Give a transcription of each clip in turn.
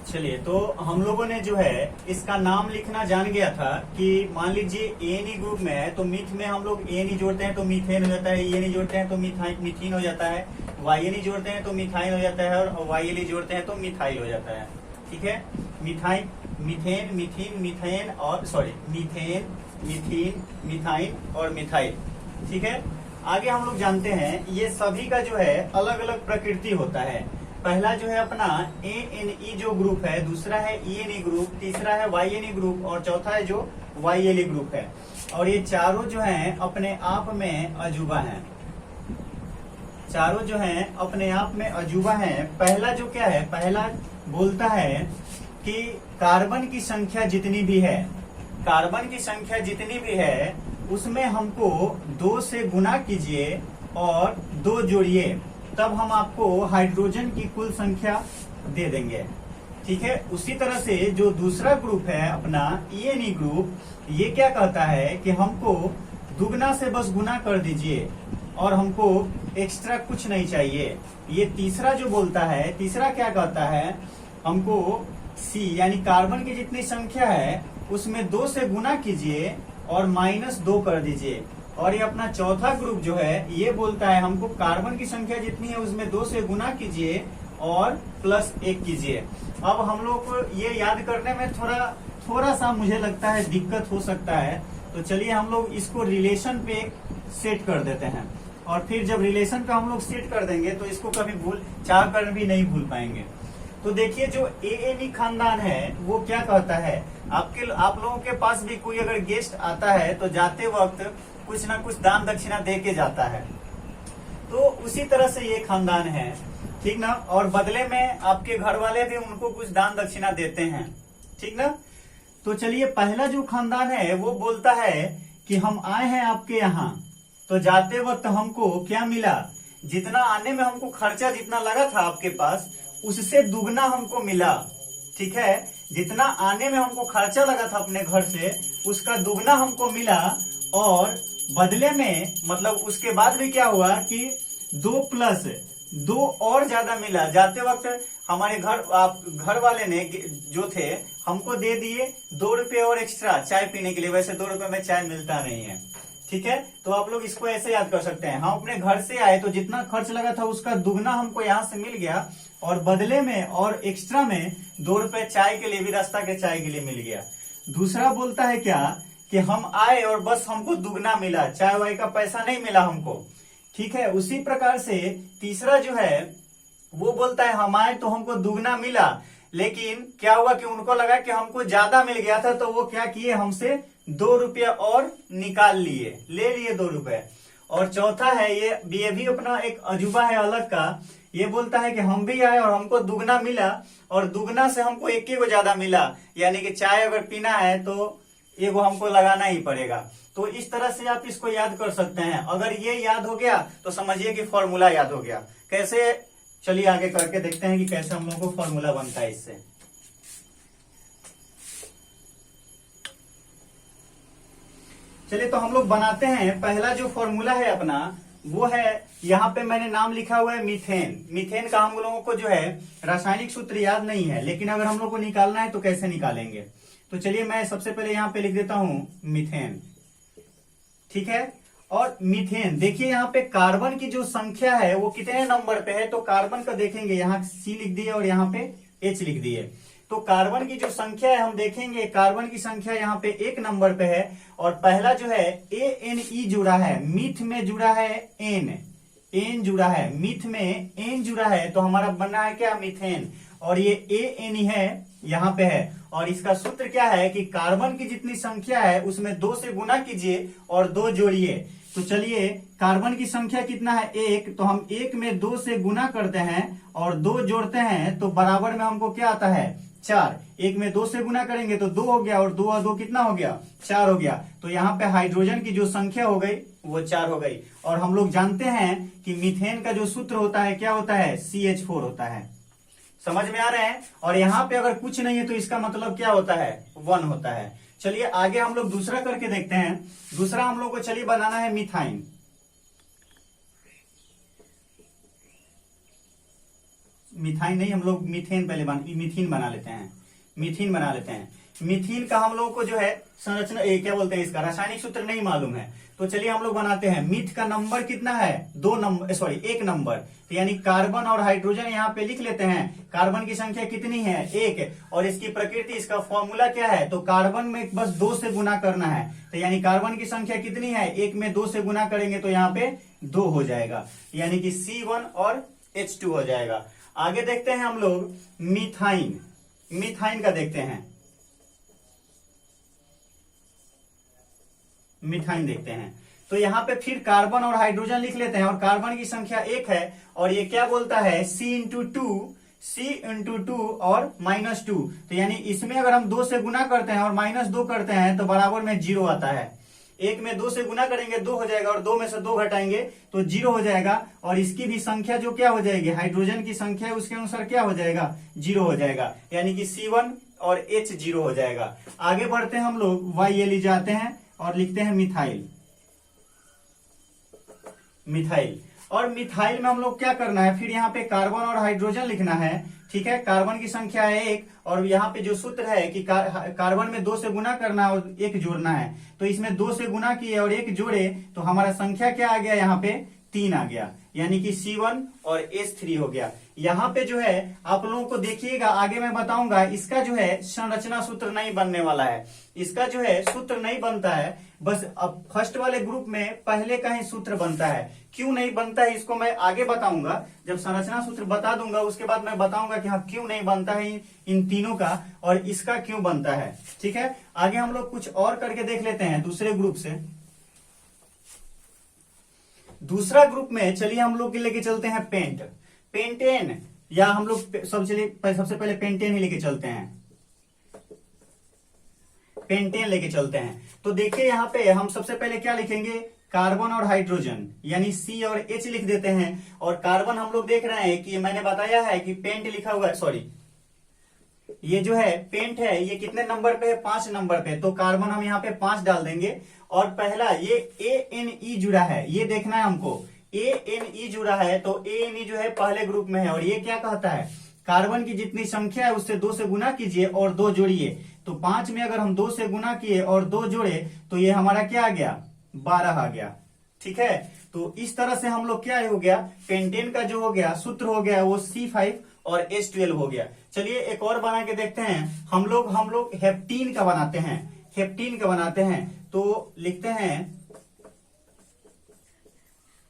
चलिए, तो हम लोगों ने जो है इसका नाम लिखना जान गया था कि मान लीजिए एन ग्रुप में है तो मिथ में हम लोग एन जोड़ते हैं तो मीथेन हो जाता है, एन जोड़ते हैं तो मिथीन हो जाता है, वाई जोड़ते हैं तो मिथाइन हो जाता है और वाई जोड़ते हैं तो मिथाइल हो जाता है। ठीक है, मिथाइन, मीथेन, मिथीन, मिथेन और सॉरी मीथेन, मिथीन, मिथाइन और मिथाइल। ठीक है, आगे हम लोग जानते हैं ये सभी का जो है अलग अलग प्रकृति होता है। पहला जो है अपना ANE जो ग्रुप है, दूसरा है ENE ग्रुप, तीसरा है YNE ग्रुप और चौथा है जो YLE ग्रुप है। और ये चारों जो हैं अपने आप में अजूबा हैं, चारों जो हैं अपने आप में अजूबा हैं। पहला जो क्या है, पहला बोलता है कि कार्बन की संख्या जितनी भी है, कार्बन की संख्या जितनी भी है उसमें हमको 2 से गुना कीजिए और 2 जोड़िए, तब हम आपको हाइड्रोजन की कुल संख्या दे देंगे। ठीक है, उसी तरह से जो दूसरा ग्रुप है अपना ENE ग्रुप, ये क्या कहता है कि हमको दुगना से बस गुना कर दीजिए और हमको एक्स्ट्रा कुछ नहीं चाहिए। ये तीसरा जो बोलता है, तीसरा क्या कहता है, हमको C यानी कार्बन की जितनी संख्या है उसमें 2 से गुना कीजिए और -2 कर दीजिए। और ये अपना चौथा ग्रुप जो है ये बोलता है हमको कार्बन की संख्या जितनी है उसमें 2 से गुना कीजिए और +1 कीजिए। अब हम लोग को ये याद करने में थोड़ा सा मुझे लगता है दिक्कत हो सकता है, तो चलिए हम लोग इसको रिलेशन पे सेट कर देते हैं और फिर जब रिलेशन पे हम लोग सेट कर देंगे तो इसको कभी भूल चाह कर भी नहीं भूल पाएंगे। तो देखिए जो ANE खानदान है वो क्या कहता है, आप लोगों के पास भी कोई अगर गेस्ट आता है तो जाते वक्त कुछ ना कुछ दान दक्षिणा दे के जाता है, तो उसी तरह से ये खानदान है। ठीक ना, और बदले में आपके घर वाले भी उनको कुछ दान दक्षिणा देते हैं। ठीक ना, तो चलिए पहला जो खानदान है वो बोलता है कि हम आए हैं आपके यहाँ, तो जाते वक्त हमको क्या मिला, जितना आने में हमको खर्चा जितना लगा था आपके पास उससे दुगना हमको मिला। ठीक है, जितना आने में हमको खर्चा लगा था अपने घर से उसका दुगना हमको मिला और बदले में मतलब उसके बाद भी क्या हुआ कि 2+2 और ज्यादा मिला। जाते वक्त हमारे घर वाले ने जो थे हमको दे दिए 2 रुपये और एक्स्ट्रा चाय पीने के लिए। वैसे 2 रुपये में चाय मिलता नहीं है। ठीक है, तो आप लोग इसको ऐसे याद कर सकते हैं, हम अपने घर से आए तो जितना खर्च लगा था उसका दुगना हमको यहाँ से मिल गया और बदले में और एक्स्ट्रा में 2 रुपये चाय के लिए भी, रास्ता के चाय के लिए मिल गया। दूसरा बोलता है क्या कि हम आए और बस हमको दुगना मिला, चाय वाय का पैसा नहीं मिला हमको। ठीक है, उसी प्रकार से तीसरा जो है वो बोलता है हम आए तो हमको दुगना मिला, लेकिन क्या हुआ कि उनको लगा कि हमको ज्यादा मिल गया था, तो वो क्या किए, हमसे 2 रुपये और निकाल लिए, ले लिए 2 रुपये। और चौथा है ये भी अपना एक अजूबा है अलग का, ये बोलता है कि हम भी आए और हमको दुगना मिला और दुगना से हमको 1 को ज्यादा मिला, यानी कि चाय अगर पीना है तो एगो हमको लगाना ही पड़ेगा। तो इस तरह से आप इसको याद कर सकते हैं। अगर ये याद हो गया तो समझिए कि फॉर्मूला याद हो गया। कैसे, चलिए आगे करके देखते हैं कि कैसे हम लोगों को फॉर्मूला बनता है इससे। चलिए तो हम लोग बनाते हैं। पहला जो फॉर्मूला है अपना वो है, यहाँ पे मैंने नाम लिखा हुआ है मीथेन। मीथेन का हम लोगों को जो है रासायनिक सूत्र याद नहीं है, लेकिन अगर हम लोग को निकालना है तो कैसे निकालेंगे, तो चलिए मैं सबसे पहले यहाँ पे लिख देता हूं मीथेन। ठीक है, और मीथेन देखिए यहाँ पे कार्बन की जो संख्या है वो कितने नंबर पे है, तो कार्बन का देखेंगे यहाँ C लिख दिए और यहाँ पे H लिख दिए। तो कार्बन की जो संख्या है हम देखेंगे, कार्बन की संख्या यहाँ पे 1 नंबर पे है और पहला जो है ANE जुड़ा है, मीथ में जुड़ा है एन जुड़ा है, मीथ में एन जुड़ा है, तो हमारा बनना है क्या, मीथेन। और ये ANE है यहाँ पे है और इसका सूत्र क्या है कि कार्बन की जितनी संख्या है उसमें 2 से गुना कीजिए और 2 जोड़िए। तो चलिए कार्बन की संख्या कितना है, 1, तो हम 1 में 2 से गुना करते हैं और 2 जोड़ते हैं तो बराबर में हमको क्या आता है, 4। 1 में 2 से गुना करेंगे तो 2 हो गया और 2 और 2 कितना हो गया, 4 हो गया। तो यहाँ पे हाइड्रोजन की जो संख्या हो गई वो 4 हो गई। और हम लोग जानते हैं कि मीथेन का जो सूत्र होता है क्या होता है, CH4 होता है। समझ में आ रहे हैं। और यहाँ पे अगर कुछ नहीं है तो इसका मतलब क्या होता है, 1 होता है। चलिए आगे हम लोग दूसरा करके देखते हैं। दूसरा हम लोग को चलिए बनाना है मिथाइन। मिथाइन नहीं, हम लोग मीथेन पहले मीथीन बना लेते हैं, मीथीन बना लेते हैं। मीथीन का हम लोग को जो है संरचना क्या बोलते हैं, इसका रासायनिक सूत्र नहीं मालूम है, तो चलिए हम लोग बनाते हैं। मीथ का नंबर कितना है, 2 नंबर, सॉरी 1 नंबर, तो यानी कार्बन और हाइड्रोजन यहाँ पे लिख लेते हैं। कार्बन की संख्या कितनी है, 1, और इसकी प्रकृति, इसका फॉर्मूला क्या है, तो कार्बन में बस 2 से गुना करना है, तो यानी कार्बन की संख्या कितनी है, 1 में 2 से गुना करेंगे तो यहाँ पे 2 हो जाएगा, यानी कि C1 और H2 हो जाएगा। आगे देखते हैं हम लोग मीथाइन, मीथाइन का देखते हैं, मीथाइन देखते हैं। तो यहाँ पे फिर कार्बन और हाइड्रोजन लिख लेते हैं, और कार्बन की संख्या 1 है, और ये क्या बोलता है, C×2 और -2, तो यानी इसमें अगर हम 2 से गुना करते हैं और -2 करते हैं तो बराबर में 0 आता है। 1 में 2 से गुना करेंगे 2 हो जाएगा, और 2 में से 2 घटाएंगे तो 0 हो जाएगा, और इसकी भी संख्या जो क्या हो जाएगी, हाइड्रोजन की संख्या उसके अनुसार क्या हो जाएगा, 0 हो जाएगा, यानी कि C1 और H 0 हो जाएगा। आगे बढ़ते हैं हम लोग, YL जाते हैं और लिखते हैं मिथाइल, मिथाइल। और मिथाइल में हम लोग क्या करना है, फिर यहाँ पे कार्बन और हाइड्रोजन लिखना है, ठीक है। कार्बन की संख्या है 1, और यहाँ पे जो सूत्र है कि कार्बन में 2 से गुना करना है और 1 जोड़ना है, तो इसमें 2 से गुना किए और 1 जोड़े तो हमारा संख्या क्या आ गया, यहाँ पे 3 आ गया, यानी कि C1 और H3 हो गया। यहाँ पे जो है आप लोगों को देखिएगा, आगे मैं बताऊंगा, इसका जो है संरचना सूत्र नहीं बनने वाला है, इसका जो है सूत्र नहीं बनता है, बस अब फर्स्ट वाले ग्रुप में पहले का ही सूत्र बनता है। क्यों नहीं बनता है इसको मैं आगे बताऊंगा, जब संरचना सूत्र बता दूंगा उसके बाद मैं बताऊंगा कि हाँ क्यों नहीं बनता है इन तीनों का, और इसका क्यों बनता है, ठीक है। आगे हम लोग कुछ और करके देख लेते हैं दूसरे ग्रुप से। दूसरा ग्रुप में चलिए हम लोग लेके चलते हैं पेंट, पेंटेन, या हम लोग सबसे पहले पेंटेन ही लेके चलते हैं, पेंटेन लेके चलते हैं। तो देखिए यहाँ पे हम सबसे पहले क्या लिखेंगे, कार्बन और हाइड्रोजन, यानी C और H लिख देते हैं। और कार्बन हम लोग देख रहे हैं कि मैंने बताया है कि पेंट लिखा हुआ है, सॉरी ये जो है पेंट है, ये कितने नंबर पे है, 5 नंबर पे, तो कार्बन हम यहाँ पे 5 डाल देंगे। और पहला ये ANE जुड़ा है, ये देखना है हमको, ANE जुड़ा है, तो ANE जो है पहले ग्रुप में है, और ये क्या कहता है, कार्बन की जितनी संख्या है उससे 2 से गुना कीजिए और 2 जोड़िए, तो 5 में अगर हम 2 से गुना किए और 2 जोड़े तो ये हमारा क्या आ गया, 12 आ गया, ठीक है। तो इस तरह से हम लोग क्या हो गया, पेंटेन का जो हो गया सूत्र हो गया वो C5 और H12 हो गया। चलिए एक और बना के देखते हैं, हम लोग हेप्टीन का बनाते हैं, हेप्टीन का बनाते हैं, तो लिखते हैं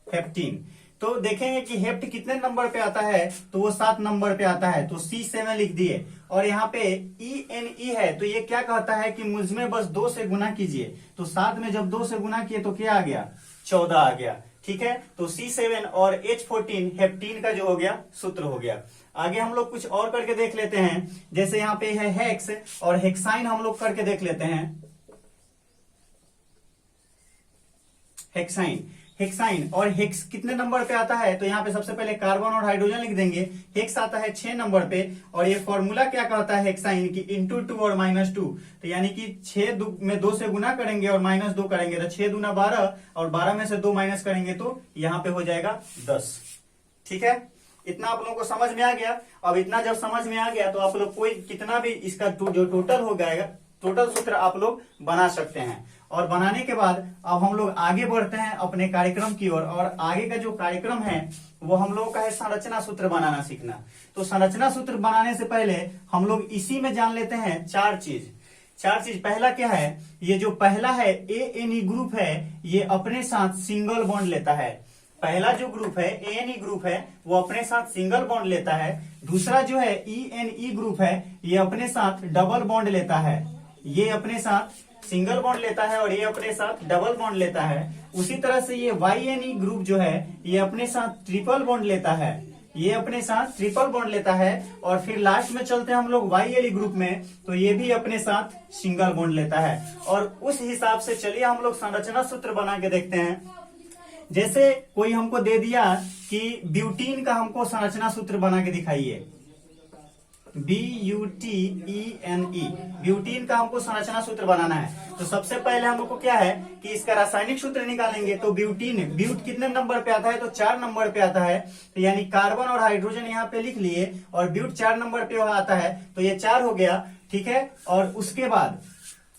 हेप्टीन। तो देखेंगे कि हेप्ट कितने नंबर पे आता है, तो वो 7 नंबर पे आता है, तो C7 लिख दिए। और यहाँ पे ENE है, तो ये क्या कहता है कि मुझमें बस 2 से गुना कीजिए, तो 7 में जब 2 से गुना किए तो क्या आ गया, 14 आ गया, ठीक है। तो C7 और H14 हेप्टीन का जो हो गया सूत्र हो गया। आगे हम लोग कुछ और करके देख लेते हैं, जैसे यहाँ पे है हेक्स और हेक्साइन, हम लोग करके देख लेते हैं। हेक्साइन, हेक्साइन और हेक्स कितने नंबर पे आता है, तो यहाँ पे सबसे पहले कार्बन और हाइड्रोजन लिख देंगे। हेक्स आता है 6 नंबर पे, और ये फॉर्मूला क्या कहता है हेक्साइन की, इंटू 2 और -2, तो यानी कि 6 में 2 से गुना करेंगे और -2 करेंगे, तो 6 दूना 12, और 12 में से 2 माइनस करेंगे तो यहाँ पे हो जाएगा 10, ठीक है। इतना आप लोगों को समझ में आ गया। अब इतना जब समझ में आ गया तो आप लोग कोई कितना भी इसका जो टोटल हो जाएगा, टोटल सूत्र आप लोग बना सकते हैं। और बनाने के बाद अब हम लोग आगे बढ़ते हैं अपने कार्यक्रम की ओर, और आगे का जो कार्यक्रम है वो हम लोगों का है संरचना सूत्र बनाना सीखना। तो संरचना सूत्र बनाने से पहले हम लोग इसी में जान लेते हैं 4 चीज। पहला क्या है, ये जो पहला है ANE ग्रुप है, ये अपने साथ सिंगल बॉन्ड लेता है। पहला जो ग्रुप है ANE ग्रुप है वो अपने साथ सिंगल बॉन्ड लेता है। दूसरा जो है ENE ग्रुप है, ये अपने साथ डबल बॉन्ड लेता है, ये अपने साथ सिंगल बॉन्ड लेता है और ये अपने साथ डबल बॉन्ड लेता है। उसी तरह से ये YNE ग्रुप जो है ये अपने साथ ट्रिपल बॉन्ड लेता है, ये अपने साथ ट्रिपल बॉन्ड लेता है। और फिर लास्ट में चलते हैं हम लोग YLE ग्रुप में, तो ये भी अपने साथ सिंगल बॉन्ड लेता है। और उस हिसाब से चलिए हम लोग संरचना सूत्र बना के देखते हैं। जैसे कोई हमको दे दिया कि ब्यूटीन का हमको संरचना सूत्र बना के दिखाइए, BUTENE, ब्यूटीन का हमको संरचना सूत्र बनाना है। तो सबसे पहले हम लोग को क्या है कि इसका रासायनिक सूत्र निकालेंगे। तो ब्यूटीन, ब्यूट कितने नंबर पे आता है? तो 4 नंबर पे आता है। तो यानी कार्बन और हाइड्रोजन यहाँ पे लिख लिए, और ब्यूट 4 नंबर पे आता है, तो ये 4 हो गया, ठीक है। और उसके बाद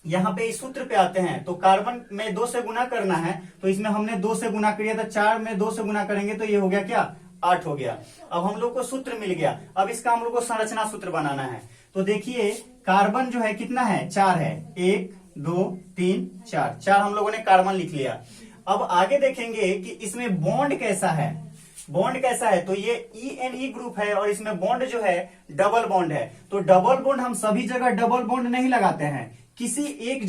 यहाँ पे इस सूत्र पे आते हैं। तो कार्बन में 2 से गुना करना है, तो इसमें हमने 2 से गुना किया था, 4 में 2 से गुना करेंगे तो ये हो गया क्या? 8 हो गया। अब हम लोग को सूत्र मिल गया। अब इसका हम लोग को संरचना सूत्र बनाना है। तो देखिए कार्बन जो है कितना है? 4 है। 1 2 3 4, 4 हम लोगों ने कार्बन लिख लिया। अब आगे देखेंगे कि इसमें बॉन्ड कैसा है। बॉन्ड कैसा है? तो ये ENE ग्रुप है, और इसमें बॉन्ड जो है डबल बॉन्ड है। तो डबल बॉन्ड हम सभी जगह डबल बॉन्ड नहीं लगाते हैं, किसी एक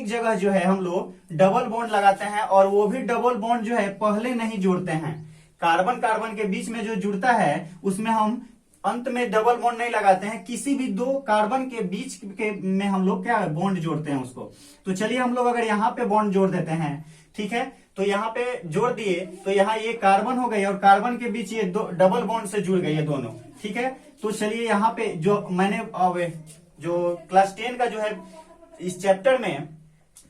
जगह जो है हम लोग डबल बॉन्ड लगाते हैं, और वो भी डबल बॉन्ड जो है पहले नहीं जोड़ते हैं। कार्बन कार्बन के बीच में जो जुड़ता है उसमें हम अंत में डबल बॉन्ड नहीं लगाते हैं, किसी भी 2 कार्बन के बीच के में हम लोग क्या बॉन्ड जोड़ते हैं उसको। तो चलिए हम लोग अगर यहाँ पे बॉन्ड जोड़ देते हैं, ठीक है। तो यहाँ पे जोड़ दिए, तो यहाँ ये कार्बन हो गई, और कार्बन के बीच ये डबल बॉन्ड से जुड़ गई ये दोनों, ठीक है। तो चलिए यहाँ पे जो मैंने जो क्लास 10 का जो है इस चैप्टर में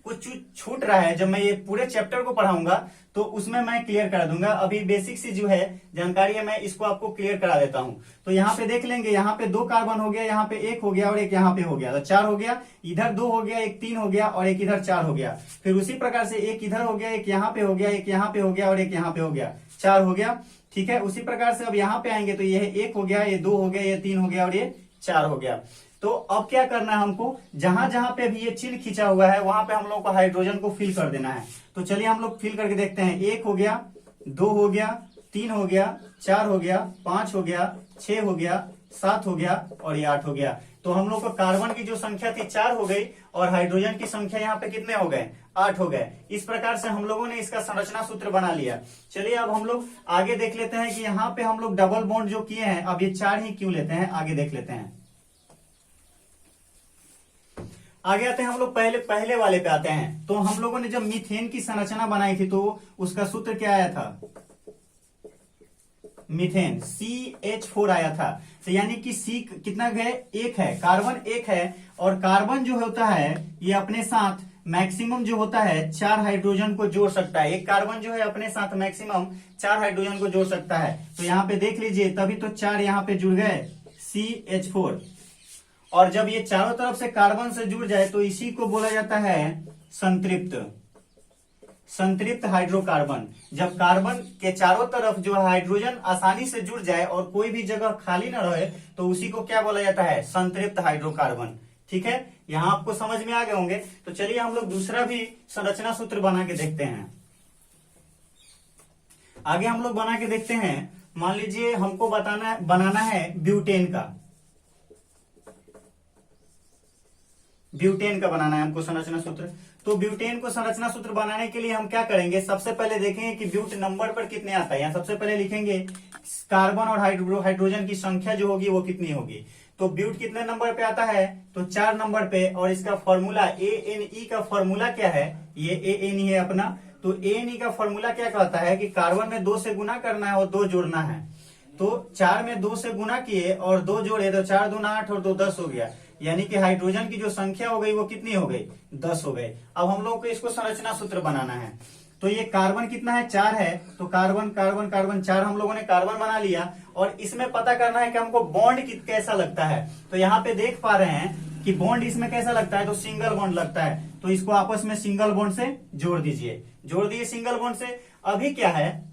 कुछ छूट रहा है, जब मैं ये पूरे चैप्टर को पढ़ाऊंगा तो उसमें मैं क्लियर करा दूंगा। अभी बेसिक सी जो है जानकारी है, मैं इसको आपको क्लियर करा देता हूं। तो यहाँ पे देख लेंगे, यहाँ पे 2 कार्बन हो गया, यहाँ पे 1 हो गया, और एक यहाँ पे हो गया, तो 4 हो गया। इधर 2 हो गया, एक 3 हो गया, और एक इधर 4 हो गया। फिर उसी प्रकार से एक इधर हो गया, एक यहाँ पे हो गया, एक यहाँ पे हो गया, और एक यहाँ पे हो गया, 4 हो गया, ठीक है। उसी प्रकार से अब यहाँ पे आएंगे तो ये 1 हो गया, ये 2 हो गया, ये 3 हो गया, और ये 4 हो गया। तो अब क्या करना है हमको, जहां जहां पे भी ये चिन्ह खींचा हुआ है वहां पे हम लोग को हाइड्रोजन को फिल कर देना है। तो चलिए हम लोग फिल करके देखते हैं। 1 हो गया, 2 हो गया, 3 हो गया, 4 हो गया, 5 हो गया, 6 हो गया, 7 हो गया, और ये 8 हो गया। तो हम लोग को कार्बन की जो संख्या थी 4 हो गई, और हाइड्रोजन की संख्या यहाँ पे कितने हो गए? 8 हो गए। इस प्रकार से हम लोगों ने इसका संरचना सूत्र बना लिया। चलिए अब हम लोग आगे देख लेते हैं कि यहाँ पे हम लोग डबल बॉन्ड जो किए हैं, अब ये 4 ही क्यों लेते हैं, आगे देख लेते हैं। आगे आते हैं हम लोग पहले वाले पे आते हैं। तो हम लोगों ने जब मीथेन की संरचना बनाई थी तो उसका सूत्र क्या आया था? मीथेन CH4 आया था। तो यानी कि C कितना है? 1 है, कार्बन 1 है, और कार्बन जो होता है ये अपने साथ मैक्सिमम जो होता है 4 हाइड्रोजन को जोड़ सकता है। एक कार्बन जो है अपने साथ मैक्सिमम 4 हाइड्रोजन को जोड़ सकता है। तो यहाँ पे देख लीजिए, तभी तो 4 यहाँ पे जुड़ गए, CH4। और जब ये चारों तरफ से कार्बन से जुड़ जाए तो इसी को बोला जाता है संतृप्त हाइड्रोकार्बन। जब कार्बन के चारों तरफ जो हाइड्रोजन आसानी से जुड़ जाए और कोई भी जगह खाली न रहे तो उसी को क्या बोला जाता है? संतृप्त हाइड्रोकार्बन, ठीक है। यहां आपको समझ में आ गए होंगे। तो चलिए हम लोग दूसरा भी संरचना सूत्र बना के देखते हैं। आगे हम लोग बना के देखते हैं। मान लीजिए हमको बनाना है ब्यूटेन का बनाना है हमको संरचना सूत्र। तो ब्यूटेन को संरचना सूत्र बनाने के लिए हम क्या करेंगे? सबसे पहले देखेंगे कि ब्यूट नंबर पर कितने आता है। यहाँ सबसे पहले लिखेंगे कार्बन और हाइड्रोजन की संख्या जो होगी वो कितनी होगी। तो ब्यूट कितने नंबर पे आता है? तो 4 नंबर पे। और इसका फॉर्मूला ANE का फॉर्मूला क्या है? ये ANE है अपना। तो ANE का फॉर्मूला क्या कहता है कि कार्बन में 2 से गुना करना है और 2 जोड़ना है। तो 4 में 2 से गुना किए और 2 जोड़े, तो 4 दूना 8 और 2 10 हो गया। यानी कि हाइड्रोजन की जो संख्या हो गई वो कितनी हो गई? 10 हो गई। अब हम लोग को इसको संरचना सूत्र बनाना है। तो ये कार्बन कितना है? 4 है। तो कार्बन कार्बन कार्बन 4 हम लोगों ने कार्बन बना लिया। और इसमें पता करना है कि हमको बॉन्ड कैसा लगता है। तो यहाँ पे देख पा रहे हैं कि बॉन्ड इसमें कैसा लगता है? तो सिंगल बॉन्ड लगता है। तो इसको आपस में सिंगल बॉन्ड से जोड़ दीजिए। जोड़ दिए सिंगल बॉन्ड से। अभी क्या है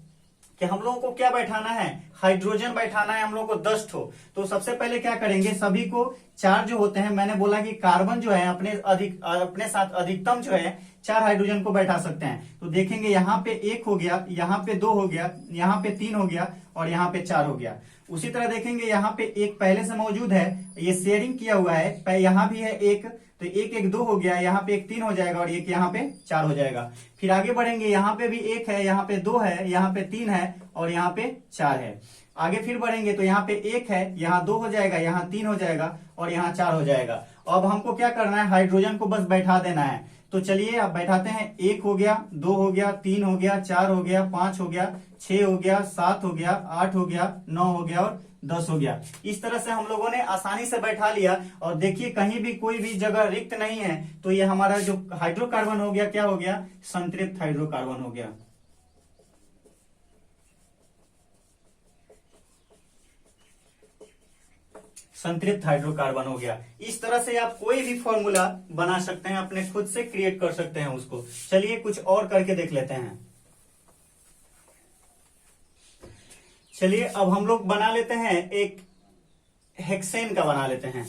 कि हम लोगों को क्या बैठाना है? हाइड्रोजन बैठाना है हम लोग को 10 ठो। तो सबसे पहले क्या करेंगे? सभी को 4 जो होते हैं, मैंने बोला कि कार्बन जो है अपने साथ अधिकतम जो है 4 हाइड्रोजन को बैठा सकते हैं। तो देखेंगे यहाँ पे 1 हो गया, यहाँ पे 2 हो गया, यहाँ पे 3 हो गया, और यहाँ पे 4 हो गया। उसी तरह देखेंगे यहाँ पे 1 पहले से मौजूद है, ये शेयरिंग किया हुआ है। यहाँ भी है 1, तो 1 1 2 हो गया, यहाँ पे 1 3 हो जाएगा, और 1 यहाँ पे 4 हो जाएगा। फिर आगे बढ़ेंगे, यहाँ पे भी 1 है, यहाँ पे 2 है, यहाँ पे 3 है, और यहाँ पे 4 है। आगे फिर बढ़ेंगे तो यहाँ पे 1 है, यहाँ 2 हो जाएगा, यहाँ 3 हो जाएगा, और यहाँ 4 हो जाएगा। अब हमको क्या करना है? हाइड्रोजन को बस बैठा देना है। तो चलिए अब बैठाते हैं। 1 हो गया, 2 हो गया, 3 हो गया, 4 हो गया, 5 हो गया, 6 हो गया, 7 हो गया, 8 हो गया, 9 हो गया, और 10 हो गया। इस तरह से हम लोगों ने आसानी से बैठा लिया। और देखिए कहीं भी कोई भी जगह रिक्त नहीं है, तो ये हमारा जो हाइड्रोकार्बन हो गया क्या हो गया, संतृप्त हाइड्रोकार्बन हो गया। संतृप्त हाइड्रोकार्बन हो गया। इस तरह से आप कोई भी फॉर्मूला बना सकते हैं, अपने खुद से क्रिएट कर सकते हैं उसको। चलिए कुछ और करके देख लेते हैं। चलिए अब हम लोग बना लेते हैं एक हेक्सेन का बना लेते हैं।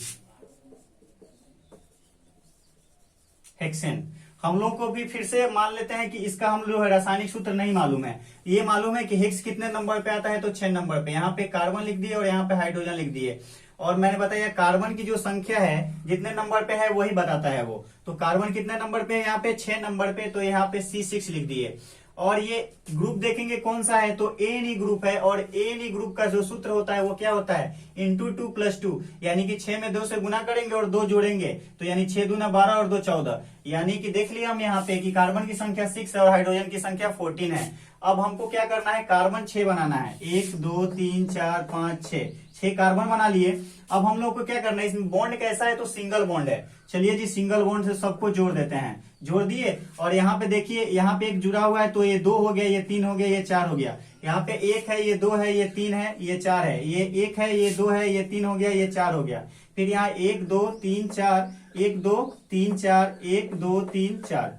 हेक्सेन हम लोग को भी फिर से मान लेते हैं कि इसका हम लोग रासायनिक सूत्र नहीं मालूम है। ये मालूम है कि हेक्स कितने नंबर पे आता है, तो 6 नंबर पे। यहाँ पे कार्बन लिख दिए और यहाँ पे हाइड्रोजन लिख दिए। और मैंने बताया कार्बन की जो संख्या है जितने नंबर पे है वही बताता है वो। तो कार्बन कितने नंबर पे है, यहाँ पे 6 नंबर पे, तो यहाँ पे C6 लिख दिए। और ये ग्रुप देखेंगे कौन सा है, तो ANE ग्रुप है। और ANE ग्रुप का जो सूत्र होता है वो क्या होता है, इंटू 2 + 2, यानी कि 6 में 2 से गुना करेंगे और 2 जोड़ेंगे, तो यानी 6 दूना 12 और 2 14। यानी कि देख लिया हम यहाँ पे कि कार्बन की संख्या 6 है और हाइड्रोजन की संख्या 14 है। अब हमको क्या करना है, कार्बन 6 बनाना है। 1 2 3 4 5 6 कार्बन बना लिए। अब हम लोग को क्या करना है, इसमें बॉन्ड कैसा है, तो सिंगल बॉन्ड है। चलिए जी सिंगल बॉन्ड से सबको जोड़ देते हैं। जोड़ दिए और यहाँ पे देखिए यहाँ पे एक जुड़ा हुआ है, तो ये 2 हो गया, ये 3 हो गया, ये 4 हो गया। यहाँ पे 1 है, ये 2 है, ये 3 है, ये 4 है, ये 1 है, ये 2 है, ये 3 हो गया, ये 4 हो गया। फिर यहाँ 1 2 3 4, 1 2 3 4, 1 2 3 4,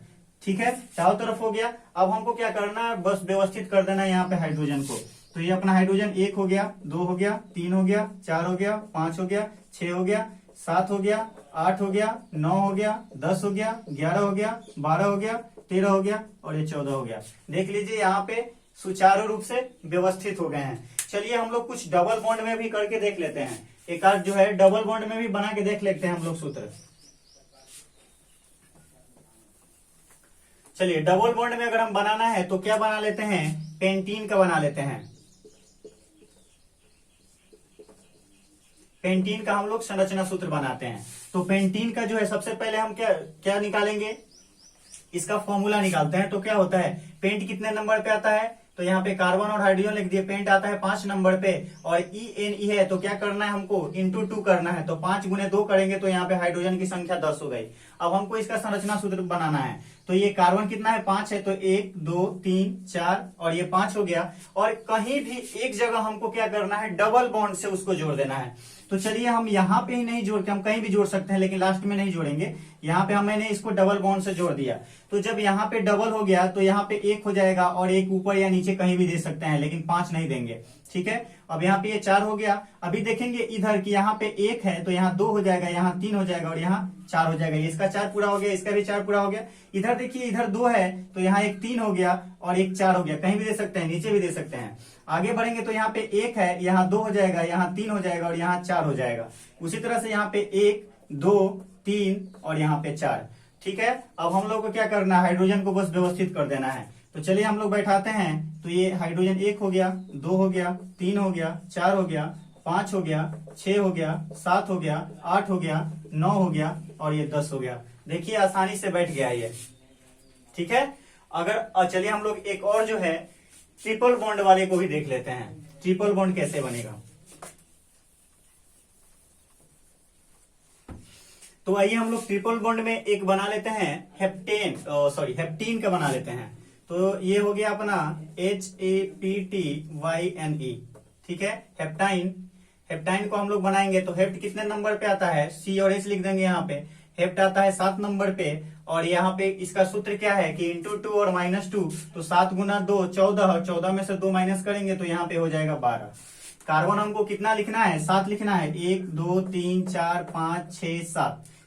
ठीक है, चारों तरफ हो गया। अब हमको क्या करना है, बस व्यवस्थित कर देना है यहाँ पे हाइड्रोजन को। तो ये अपना हाइड्रोजन 1 हो गया, 2 हो गया, 3 हो गया, 4 हो गया, 5 हो गया, 6 हो गया, 7 हो गया, 8 हो गया, 9 हो गया, 10 हो गया, 11 हो गया, 12 हो गया, 13 हो गया और ये 14 हो गया। देख लीजिए यहाँ पे सुचारू रूप से व्यवस्थित हो गए हैं। चलिए हम लोग कुछ डबल बॉन्ड में भी करके देख लेते हैं। एक आध जो है डबल बॉन्ड में भी बना के देख लेते हैं हम लोग सूत्र। चलिए डबल बॉन्ड में अगर हम बनाना है तो क्या बना लेते हैं, पेंटीन का बना लेते हैं। पेंटीन का हम लोग संरचना सूत्र बनाते हैं। तो पेंटीन का जो है सबसे पहले हम क्या क्या निकालेंगे, इसका फॉर्मूला निकालते हैं। तो क्या होता है, पेंट कितने नंबर पे आता है, तो यहाँ पे कार्बन और हाइड्रोजन लिख दिए। पेंट आता है 5 नंबर पे और ENE है, तो क्या करना है हमको, इंटू 2 करना है। तो 5 गुने 2 करेंगे तो यहाँ पे हाइड्रोजन की संख्या 10 हो गई। अब हमको इसका संरचना सूत्र बनाना है। तो ये कार्बन कितना है, 5 है, तो 1 2 3 4 और ये 5 हो गया। और कहीं भी एक जगह हमको क्या करना है, डबल बॉन्ड से उसको जोड़ देना है। तो चलिए हम यहाँ पे ही नहीं जोड़ के, हम कहीं भी जोड़ सकते हैं लेकिन लास्ट में नहीं जोड़ेंगे। यहाँ पे मैंने इसको डबल बॉन्ड से जोड़ दिया। तो जब यहाँ पे डबल हो गया तो यहाँ पे 1 हो जाएगा और 1 ऊपर या नीचे कहीं भी दे सकते हैं, लेकिन 5 नहीं देंगे, ठीक है। अब यहाँ पे ये 4 हो गया। अभी देखेंगे इधर कि यहाँ पे 1 है, तो यहाँ 2 हो जाएगा, यहाँ 3 हो जाएगा और यहाँ 4 हो जाएगा। इसका 4 पूरा हो गया, इसका भी 4 पूरा हो गया। इधर देखिए इधर 2 है, तो यहाँ एक 3 हो गया और एक 4 हो गया। कहीं भी दे सकते हैं, नीचे भी दे सकते हैं। आगे बढ़ेंगे तो यहाँ पे 1 है, यहाँ 2 हो जाएगा, यहाँ 3 हो जाएगा और यहाँ 4 हो जाएगा। उसी तरह से यहाँ पे 1 2 3 और यहाँ पे 4, ठीक है। अब हम लोग को क्या करना है, हाइड्रोजन को बस व्यवस्थित कर देना है। तो चलिए हम लोग बैठाते हैं। तो ये हाइड्रोजन 1 हो गया, 2 हो गया, 3 हो गया, 4 हो गया, 5 हो गया, 6 हो गया, 7 हो गया, 8 हो गया, 9 हो गया और ये 10 हो गया। देखिए आसानी से बैठ गया ये, ठीक है। अगर चलिए हम लोग एक और जो है ट्रिपल बॉन्ड वाले को भी देख लेते हैं, ट्रिपल बॉन्ड कैसे बनेगा। तो आइए हम लोग ट्रिपल बॉन्ड में एक बना लेते हैं, हेप्टीन का बना लेते हैं। तो ये हो गया अपना HAPTYNE, ठीक है, हेप्टाइन। हेप्टाइन को हम लोग बनाएंगे तो हेप्ट कितने नंबर पे आता है, C और H लिख देंगे। यहाँ पे हेप्ट आता है 7 नंबर पे और यहाँ पे इसका सूत्र क्या है कि इंटू 2 और -2, तो 7 गुना 2 14 और 14 में से 2 माइनस करेंगे तो यहाँ पे हो जाएगा 12। कार्बन हमको कितना लिखना है, 7 लिखना है। 1 2 3 4 5 6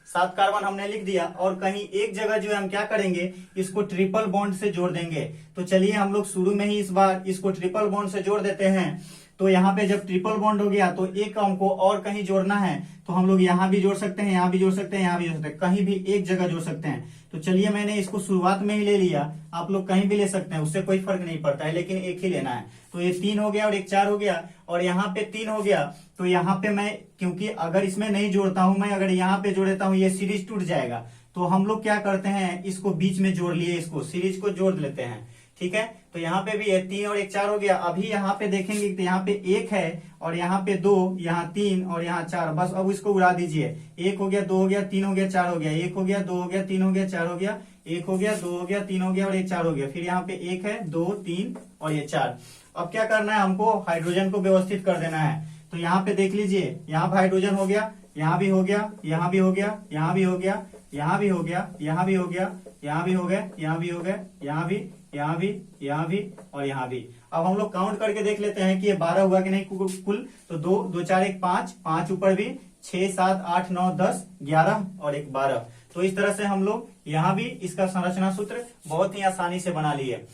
7 कार्बन हमने लिख दिया। और कहीं एक जगह जो है हम क्या करेंगे, इसको ट्रिपल बॉन्ड से जोड़ देंगे। तो चलिए हम लोग शुरू में ही इस बार इसको ट्रिपल बॉन्ड से जोड़ देते हैं। तो यहाँ पे जब ट्रिपल बॉन्ड हो गया तो एक हमको और कहीं जोड़ना है, तो हम लोग यहाँ भी जोड़ सकते हैं, यहाँ भी जोड़ सकते हैं, यहाँ भी जोड़ सकते हैं, कहीं भी एक जगह जोड़ सकते हैं। तो चलिए मैंने इसको शुरुआत में ही ले लिया, आप लोग कहीं भी ले सकते हैं, उससे कोई फर्क नहीं पड़ता है, लेकिन एक ही लेना है। तो ये 3 हो गया और एक 4 हो गया और यहाँ पे 3 हो गया। तो यहाँ पे मैं, क्योंकि अगर इसमें नहीं जोड़ता हूं मैं, अगर यहाँ पे जोड़ देता हूँ ये सीरीज टूट जाएगा। तो हम लोग क्या करते हैं, इसको बीच में जोड़ लिए, इसको सीरीज को जोड़ लेते हैं, ठीक है। तो यहाँ पे भी 3 और 1 4 हो गया। अभी यहाँ पे देखेंगे तो यहाँ पे 1 है और यहाँ पे 2, यहाँ 3 और यहाँ 4। बस अब इसको उड़ा दीजिए। 1 हो गया, 2 हो गया, 3 हो गया, 4 हो गया, 1 हो गया, 2 हो गया, 3 हो गया, 4 हो गया, 1 हो गया, 2 हो गया, 3 हो गया और 1 4 हो गया। फिर यहाँ पे 1 है, 2 3 और ये 4। अब क्या करना है, हमको हाइड्रोजन को व्यवस्थित कर देना है। तो यहाँ पे देख लीजिए, यहाँ पे हाइड्रोजन हो गया, यहाँ भी हो गया, यहाँ भी हो गया, यहाँ भी हो गया, यहाँ भी हो गया, यहाँ भी हो गया, यहाँ भी हो गया, यहाँ भी हो गया, यहाँ भी, यहाँ भी, यहाँ भी और यहाँ भी। अब हम लोग काउंट करके देख लेते हैं कि ये 12 हुआ कि नहीं कुल। तो 2 2 4 1 5, 5 ऊपर भी 6 7 8 9 10 11 और 1 12। तो इस तरह से हम लोग यहाँ भी इसका संरचना सूत्र बहुत ही आसानी से बना लिए।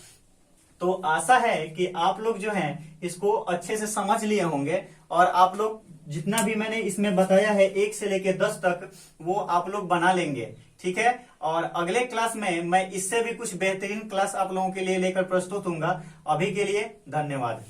तो आशा है कि आप लोग जो हैं इसको अच्छे से समझ लिए होंगे और आप लोग जितना भी मैंने इसमें बताया है 1 से लेकर 10 तक वो आप लोग बना लेंगे, ठीक है। और अगले क्लास में मैं इससे भी कुछ बेहतरीन क्लास आप लोगों के लिए लेकर प्रस्तुत हूंगा। अभी के लिए धन्यवाद।